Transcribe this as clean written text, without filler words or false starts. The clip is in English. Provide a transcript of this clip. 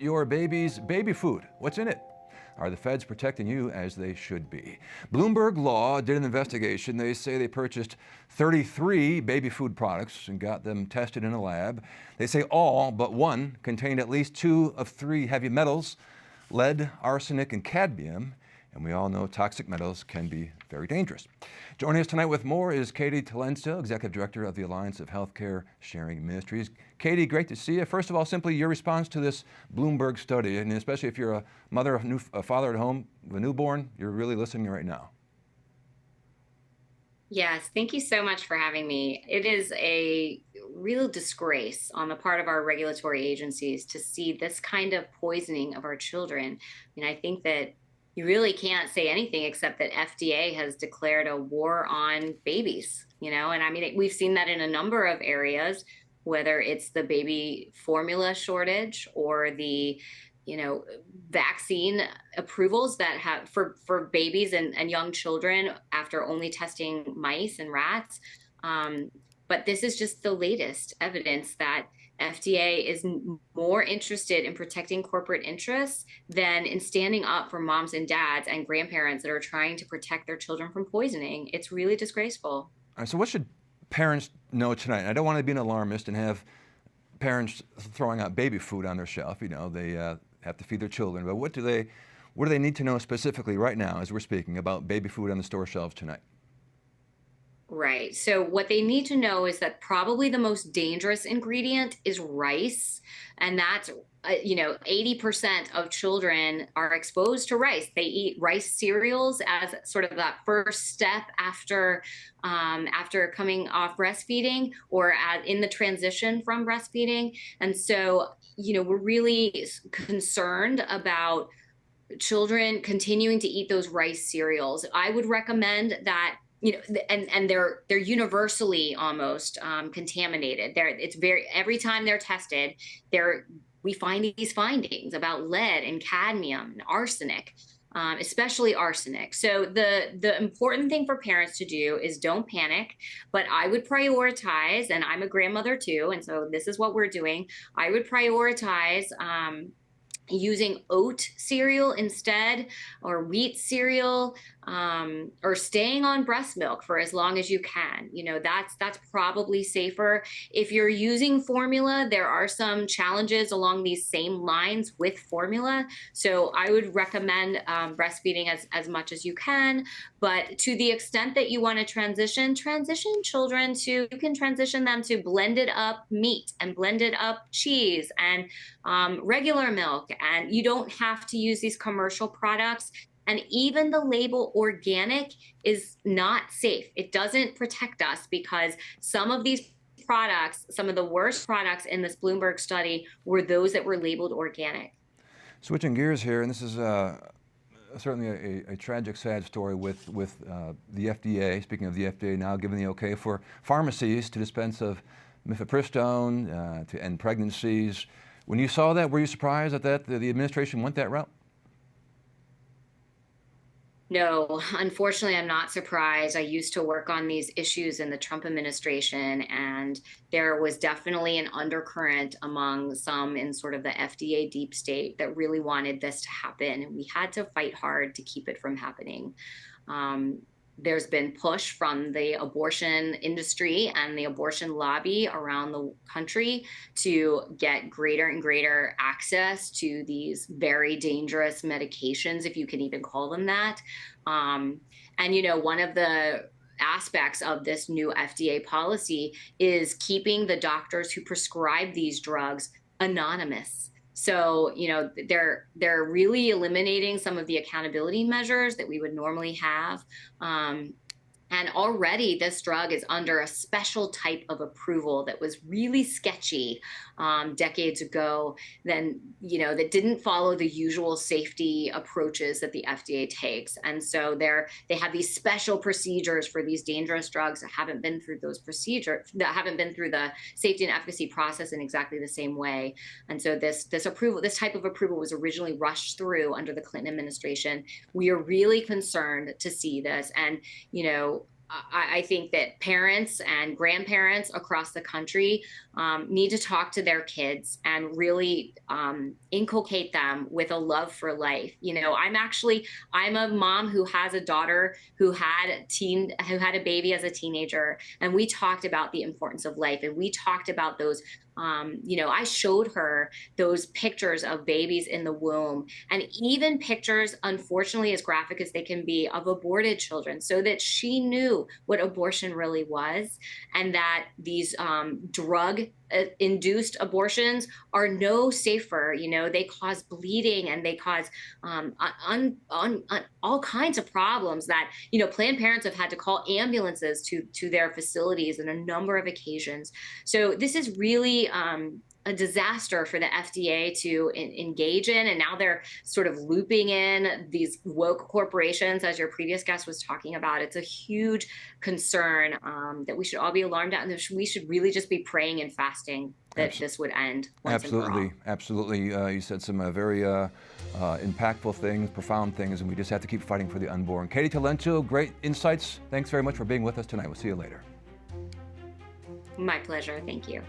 your baby's baby food? What's in it? Are the feds protecting you as they should be? Bloomberg Law did an investigation. They say they purchased 33 baby food products and got them tested in a lab. They say all but one contained at least 2 of 3 heavy metals, lead, arsenic, and cadmium. And we all know toxic metals can be very dangerous. Joining us tonight with more is Katy Talento, Executive Director of the Alliance of Healthcare Sharing Ministries. Katy, great to see you. First of all, simply your response to this Bloomberg study, and especially if you're a mother, a father at home with a newborn, you're really listening right now. Yes, thank you so much for having me. It is a real disgrace on the part of our regulatory agencies to see this kind of poisoning of our children. I mean, I think that you really can't say anything except that FDA has declared a war on babies, and I mean, we've seen that in a number of areas, whether it's the baby formula shortage or the vaccine approvals that have for babies and young children after only testing mice and rats. But this is just the latest evidence that FDA is more interested in protecting corporate interests than in standing up for moms and dads and grandparents that are trying to protect their children from poisoning. It's really disgraceful. All right, so what should parents know tonight? I don't want to be an alarmist and have parents throwing out baby food on their shelf. They have to feed their children. But what do they need to know specifically right now as we're speaking about baby food on the store shelves tonight? Right. So what they need to know is that probably the most dangerous ingredient is rice. And that's, 80% of children are exposed to rice. They eat rice cereals as sort of that first step after coming off breastfeeding or in the transition from breastfeeding. And so, we're really concerned about children continuing to eat those rice cereals. I would recommend that and they're universally almost contaminated. Every time they're tested, we find these findings about lead and cadmium and arsenic, especially arsenic. So the important thing for parents to do is don't panic, but I would prioritize, and I'm a grandmother too, and so this is what we're doing. I would prioritize using oat cereal instead, or wheat cereal, or staying on breast milk for as long as you can. That's probably safer. If you're using formula, there are some challenges along these same lines with formula. So I would recommend breastfeeding as much as you can. But to the extent that you want to transition children you can transition them to blended up meat and blended up cheese and regular milk. And you don't have to use these commercial products. And even the label organic is not safe. It doesn't protect us because some of these products, some of the worst products in this Bloomberg study were those that were labeled organic. Switching gears here, and this is certainly a tragic, sad story with the FDA. Speaking of the FDA now giving the okay for pharmacies to dispense of mifepristone to end pregnancies. When you saw that, were you surprised that the administration went that route? No, unfortunately, I'm not surprised. I used to work on these issues in the Trump administration, and there was definitely an undercurrent among some in sort of the FDA deep state that really wanted this to happen. And we had to fight hard to keep it from happening. There's been push from the abortion industry and the abortion lobby around the country to get greater and greater access to these very dangerous medications, if you can even call them that. And, one of the aspects of this new FDA policy is keeping the doctors who prescribe these drugs anonymous. So, they're really eliminating some of the accountability measures that we would normally have. And already this drug is under a special type of approval that was really sketchy decades ago, that didn't follow the usual safety approaches that the FDA takes. And so they have these special procedures for these dangerous drugs that haven't been through those procedures, that haven't been through the safety and efficacy process in exactly the same way. And so this type of approval was originally rushed through under the Clinton administration. We are really concerned to see this. And, I think that parents and grandparents across the country need to talk to their kids and really inculcate them with a love for life. You know, I'm a mom who has a daughter who had a baby as a teenager, and we talked about the importance of life, and we talked about those. You know, I showed her those pictures of babies in the womb, and even pictures, unfortunately, as graphic as they can be, of aborted children, so that she knew what abortion really was, and that these drug induced abortions are no safer. You know, they cause bleeding, and they cause all kinds of problems that, you know, Planned Parents have had to call ambulances to their facilities on a number of occasions. So this is really a disaster for the FDA to engage in. And now they're sort of looping in these woke corporations, as your previous guest was talking about. It's a huge concern that we should all be alarmed at. And we should really just be praying and fasting that this would end once and for all. Absolutely, absolutely. You said some very impactful things, profound things, and we just have to keep fighting for the unborn. Katy Talento, great insights. Thanks very much for being with us tonight. We'll see you later. My pleasure. Thank you.